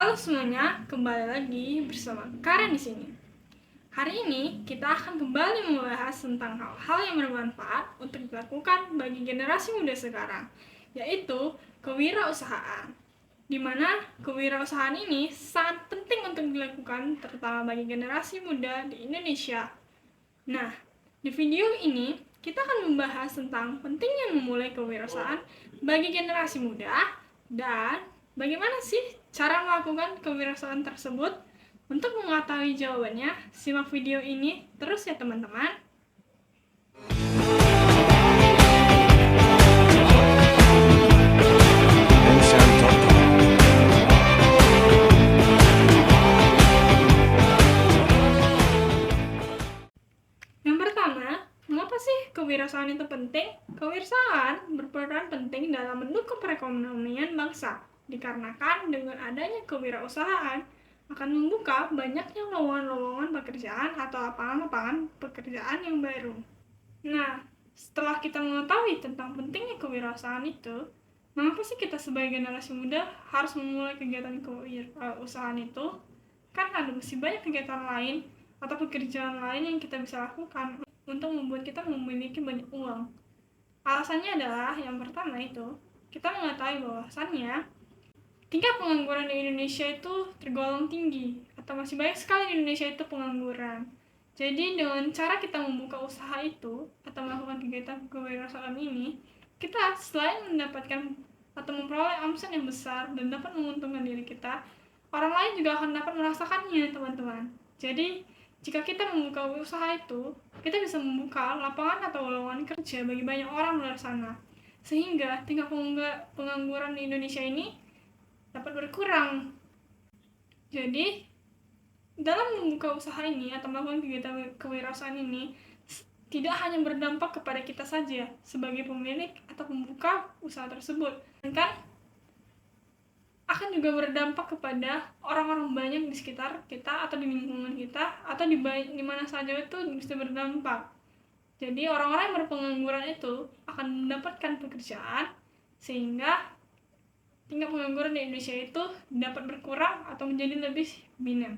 Halo semuanya, kembali lagi bersama Karen di sini. Hari ini kita akan kembali membahas tentang hal-hal yang bermanfaat untuk dilakukan bagi generasi muda sekarang, yaitu kewirausahaan. Di mana kewirausahaan ini sangat penting untuk dilakukan terutama bagi generasi muda di Indonesia. Nah, di video ini kita akan membahas tentang pentingnya memulai kewirausahaan bagi generasi muda dan bagaimana sih cara melakukan kewirausahaan tersebut. Untuk mengetahui jawabannya, simak video ini terus ya teman-teman. Yang pertama, mengapa sih kewirausahaan itu penting? Kewirausahaan berperan penting dalam mendukung perekonomian bangsa, dikarenakan dengan adanya kewirausahaan akan membuka banyaknya lowongan-lowongan pekerjaan atau lapangan-lapangan pekerjaan yang baru. Nah, setelah kita mengetahui tentang pentingnya kewirausahaan itu, mengapa sih kita sebagai generasi muda harus memulai kegiatan kewirausahaan itu? Kan ada masih banyak kegiatan lain atau pekerjaan lain yang kita bisa lakukan untuk membuat kita memiliki banyak uang. Alasannya adalah, yang pertama itu, kita mengetahui bahwasannya tingkat pengangguran di Indonesia itu tergolong tinggi, atau masih banyak sekali di Indonesia itu pengangguran. Jadi dengan cara kita membuka usaha itu, atau melakukan kegiatan kewirausahaan ini, kita selain mendapatkan atau memperoleh omset yang besar dan dapat menguntungkan diri kita, orang lain juga akan dapat merasakannya, teman-teman. Jadi, jika kita membuka usaha itu, kita bisa membuka lapangan atau lowongan kerja bagi banyak orang di luar sana. Sehingga tingkat pengangguran di Indonesia ini dapat berkurang. Jadi, dalam membuka usaha ini atau melakukan kegiatan kewirausahaan ini tidak hanya berdampak kepada kita saja sebagai pemilik atau pembuka usaha tersebut, melainkan akan juga berdampak kepada orang-orang banyak di sekitar kita atau di lingkungan kita atau di mana saja itu bisa berdampak. Jadi orang-orang yang berpengangguran itu akan mendapatkan pekerjaan sehingga tingkat pengangguran di Indonesia itu dapat berkurang atau menjadi lebih minim.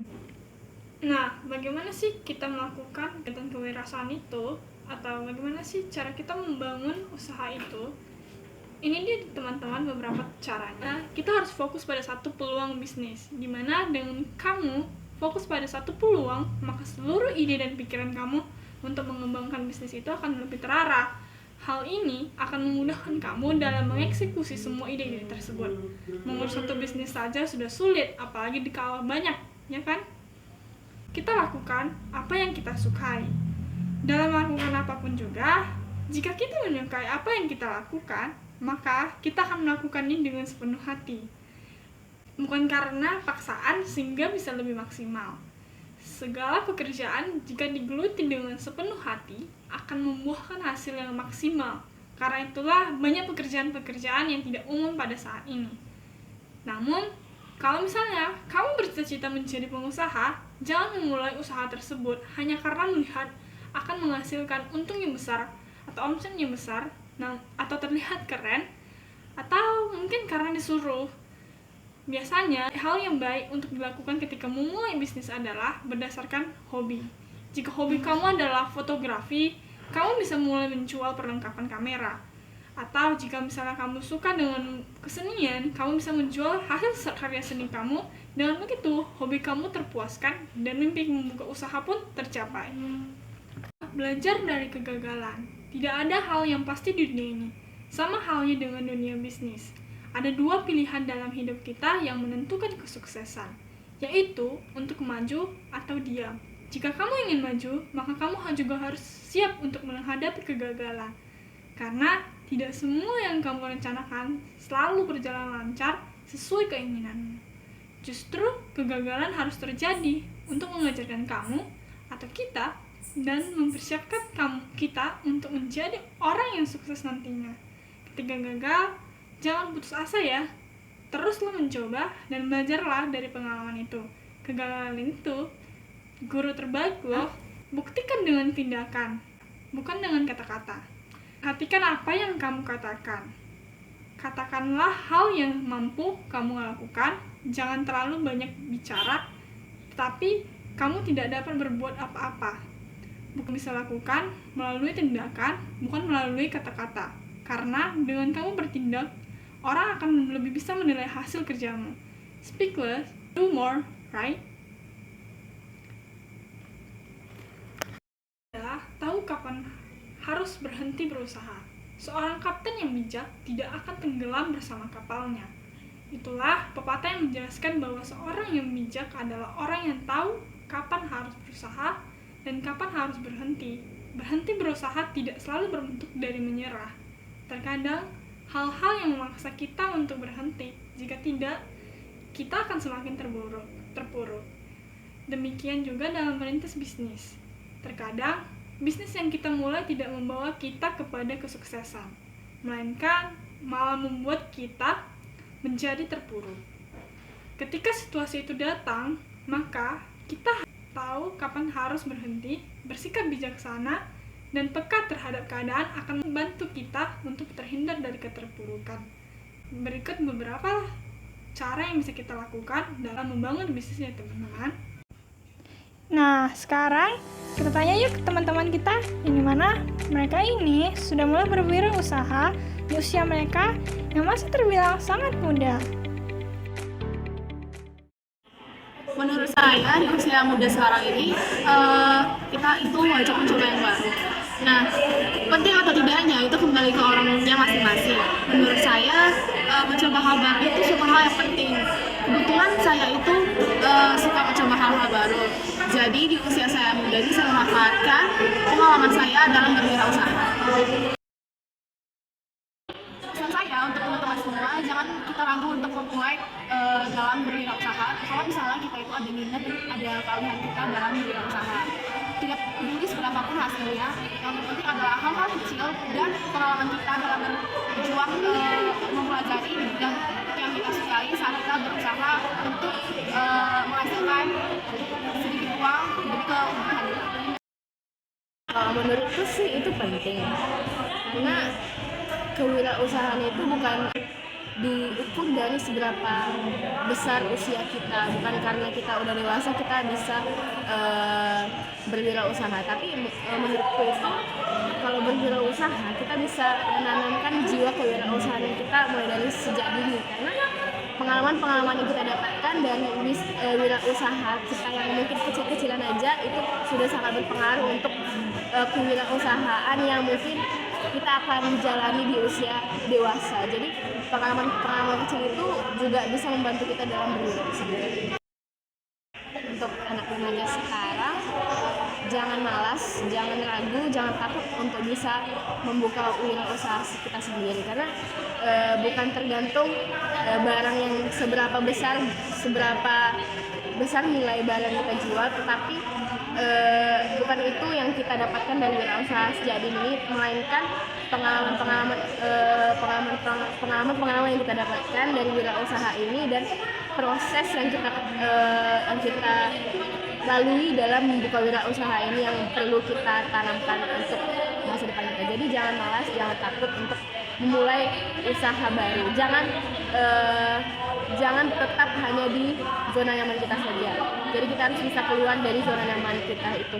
Nah, bagaimana sih kita melakukan kegiatan kewirausahaan itu? Atau bagaimana sih cara kita membangun usaha itu? Ini dia teman-teman beberapa caranya. Kita harus fokus pada satu peluang bisnis, dimana dengan kamu fokus pada satu peluang, maka seluruh ide dan pikiran kamu untuk mengembangkan bisnis itu akan lebih terarah. Hal ini akan memudahkan kamu dalam mengeksekusi semua ide-ide tersebut. Mengurus satu bisnis saja sudah sulit, apalagi dikala banyak, ya kan? Kita lakukan apa yang kita sukai. Dalam melakukan apapun juga, jika kita menyukai apa yang kita lakukan, maka kita akan melakukannya dengan sepenuh hati. Bukan karena paksaan sehingga bisa lebih maksimal. Segala pekerjaan jika digeluti dengan sepenuh hati akan membuahkan hasil yang maksimal. Karena itulah banyak pekerjaan-pekerjaan yang tidak umum pada saat ini. Namun, kalau misalnya kamu bercita-cita menjadi pengusaha, jangan memulai usaha tersebut hanya karena melihat akan menghasilkan untung yang besar atau omset yang besar, atau terlihat keren, atau mungkin karena disuruh. Biasanya, hal yang baik untuk dilakukan ketika memulai bisnis adalah berdasarkan hobi. Jika hobi kamu adalah fotografi, kamu bisa mulai menjual perlengkapan kamera. Atau jika misalnya kamu suka dengan kesenian, kamu bisa menjual hasil karya seni kamu. Dengan begitu, hobi kamu terpuaskan dan mimpi membuka usaha pun tercapai. Belajar dari kegagalan. Tidak ada hal yang pasti di dunia ini. Sama halnya dengan dunia bisnis. Ada dua pilihan dalam hidup kita yang menentukan kesuksesan, yaitu untuk maju atau diam. Jika kamu ingin maju, maka kamu juga harus siap untuk menghadapi kegagalan. Karena tidak semua yang kamu rencanakan selalu berjalan lancar sesuai keinginanmu. Justru kegagalan harus terjadi untuk mengajarkan kamu atau kita dan mempersiapkan kita untuk menjadi orang yang sukses nantinya. Ketika gagal, jangan putus asa ya. Teruslah mencoba dan belajarlah dari pengalaman itu. Kegagalan itu guru terbaik loh. Buktikan dengan tindakan, bukan dengan kata-kata. Perhatikan apa yang kamu katakan. Katakanlah hal yang mampu kamu lakukan jangan terlalu banyak bicara, tetapi kamu tidak dapat berbuat apa-apa. Bukan bisa lakukan melalui tindakan, bukan melalui kata-kata. Karena dengan kamu bertindak, orang akan lebih bisa menilai hasil kerjamu. Speak less, do more, right? Adalah tahu kapan harus berhenti berusaha. Seorang kapten yang bijak tidak akan tenggelam bersama kapalnya. Itulah pepatah yang menjelaskan bahwa seorang yang bijak adalah orang yang tahu kapan harus berusaha dan kapan harus berhenti. Berhenti berusaha tidak selalu berbentuk dari menyerah. Terkadang, hal-hal yang memaksa kita untuk berhenti. Jika tidak, kita akan semakin terpuruk. Demikian juga dalam merintis bisnis. Terkadang, bisnis yang kita mulai tidak membawa kita kepada kesuksesan, melainkan malah membuat kita menjadi terpuruk. Ketika situasi itu datang, maka kita tahu kapan harus berhenti, bersikap bijaksana, dan peka terhadap keadaan akan membantu kita untuk terhindar dari keterpurukan. Berikut beberapa cara yang bisa kita lakukan dalam membangun bisnisnya, teman-teman. Nah, sekarang kita tanya yuk ke teman-teman kita, yang dimana mereka ini sudah mulai berwirausaha di usia mereka yang masih terbilang sangat muda. Menurut saya di usia muda sekarang ini kita itu wajib mencoba yang baru. Nah, penting atau tidaknya itu kembali ke orangnya masing-masing. Menurut saya mencoba hal baru itu suatu hal yang penting. Kebetulan saya itu suka mencoba hal-hal baru. Jadi di usia saya muda ini saya memanfaatkan pengalaman saya dalam berwirausaha. Pesan saya untuk teman-teman semua, jangan kita ragu untuk memulai dalam berwirausaha. Kalau misalnya kita itu ada minat, ada keahlian kita dalam berwirausaha, tidak peduli seberapapun hasilnya, yang penting adalah hal-hal kecil dan pengalaman kita dalam berjuang mempelajari bidang yang kita sukai saat kita berusaha untuk menghasilkan sedikit uang demi kebutuhan. Menurutku sih itu penting, karena kewirausahaan itu bukan diukur dari seberapa besar usia kita, bukan karena kita udah dewasa kita bisa berwirausaha, tapi menurutku itu kalau berwirausaha kita bisa menanamkan jiwa kewirausahaan kita mulai dari sejak dini, karena pengalaman-pengalaman yang kita dapatkan dari wirausaha kita yang mungkin kecil-kecilan aja itu sudah sangat berpengaruh untuk kewirausahaan yang mungkin kita akan jalani di usia dewasa. Jadi pengalaman kecil itu juga bisa membantu kita dalam berwirausaha. Untuk anak remaja sekarang, jangan malas, jangan ragu, jangan takut untuk bisa membuka wirausaha kita sendiri, karena bukan tergantung barang yang seberapa besar nilai barang yang kita jual, tetapi bukan itu yang kita dapatkan dari wirausaha sejak dini, melainkan pengalaman yang kita dapatkan dari wirausaha ini dan proses yang kita lalui dalam membuka wirausaha ini yang perlu kita tanamkan untuk masa depan kita. Jadi jangan malas, jangan takut untuk memulai usaha baru. Jangan tetap hanya di zona nyaman kita saja. Jadi kita harus bisa keluar dari zona nyaman kita itu.